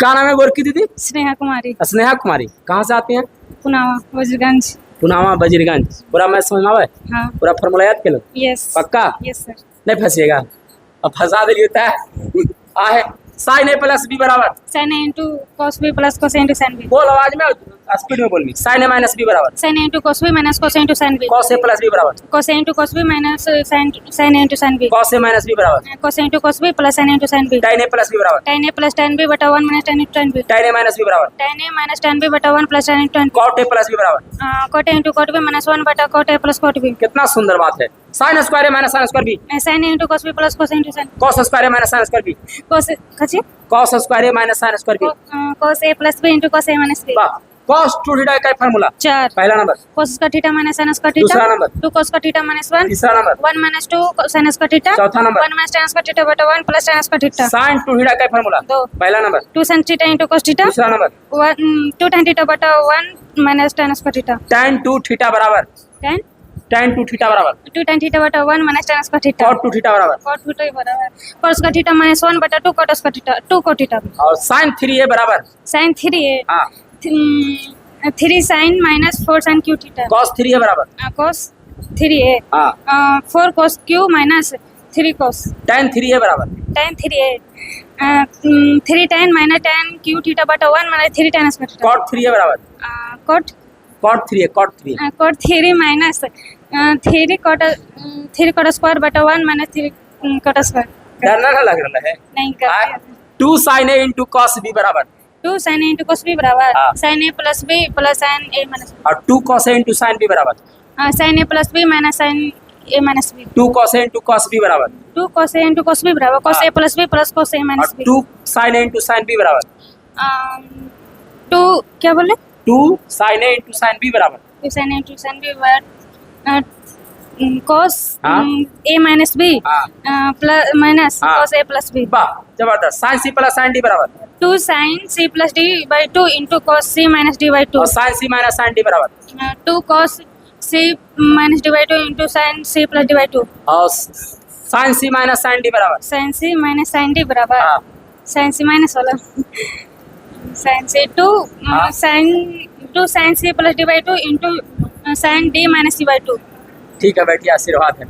क्या नाम है गोरकी दीदी? स्नेहा कुमारी, स्नेहा कुमारी। कहाँ से आती हैं? पुनावा, वजीरगंज। पुनावा बजीरगंज। पूरा मैथ समझ में आवे? हाँ। पूरा फॉर्मूला याद के लो? यस। पक्का? Yes sir. नहीं फंसिएगा। अब फंसा दिलिए है। आहे साइन ए प्लस बी बराबर sine A into cos B plus cos into sine B. बोल आवाज में, स्पीड में बोल भी। साइन ए माइनस बी बराबर sine A into cos B minus cos into sine B. Cos A plus B बराबर cos A into cos B minus sine A into sine B. Cos A minus B बराबर cos A into cos B plus sine A into sine B. tan A plus B बराबर tan A plus tan B बटा 1 minus tan into tan B. tan A minus B बराबर tan A minus tan B बटा 1 plus tan into tan B. cot A plus B बराबर cot A into cot B minus 1 बटा cot A plus cot B. कितना सुंदर बात है। Sine square A minus sine square B sine A into cos B plus cos into sin। cos square A minus sine square B cos कछि cos square A minus sine square B cos A plus B into cos A minus B. वाह। cos 2 theta का formula 4 पहला number. cos का theta minus sin का theta. दूसरा number. 2 cos का theta minus 1। तीसरा number. 1 minus 2 sin का theta. चौथा नंबर। 1 माइनस tan का थीटा बटा 1 प्लस tan का थीटा। sin 2 थीटा का फार्मूला 2 पहला number. 2 sin theta into cos theta. दूसरा नंबर। 2 tan थीटा बटा 1 माइनस tan का थीटा। tan 2 थीटा बराबर tan 2 थीटा बराबर 2 tan थीटा बटा 1 माइनस tan का थीटा। cot 2 थीटा बराबर cot थीटा बराबर cos का थीटा माइनस 1 बटा 2 cot का थीटा 2 cot थीटा। और sin 3a बराबर sin 3a हाँ 3 sin minus 4 sin q theta. cos 3a बराबर cos 3a हाँ 4 cos q minus 3 cos। tan 3a बराबर tan 3a 3 tan minus tan q theta बटा 1 minus 3 tan का theta. cot 3a बराबर cot cot 3 cot 3 minus 3 cot square बटा 1 minus 3 cot square. डरना ना लग रहा है। नहीं कर 2 sin a into cos b बराबर 2 sin a into cos b बराबर हाँ। sin a plus b plus sin a minus और 2 cos a into sin b बराबर sin a plus b minus sin a minus b। 2 cos a into cos b बराबर 2 cos a into cos b बराबर cos a plus b plus cos a minus और b। 2 sin a into sin b बराबर 2 क्या बोले 2 sin a into sin b बराबर 2 sin a into sin b बराबर cos हाँ। a minus b हाँ। Plus minus हाँ। cos a plus b। वाह जबरदस्त। sin c plus sin d बराबर 2 sin c plus d by 2 into cos c minus d by 2। और sin c minus sin d बराबर 2 cos c minus d by 2 into sin c plus d by 2। और sin c minus sin d बराबर sin c minus sin d बराबर हाँ। sin c minus वाला sin c 2 हाँ। sin c plus d by 2 into sin d minus d by 2। ठीक है बैठिए, आशीर्वाद है।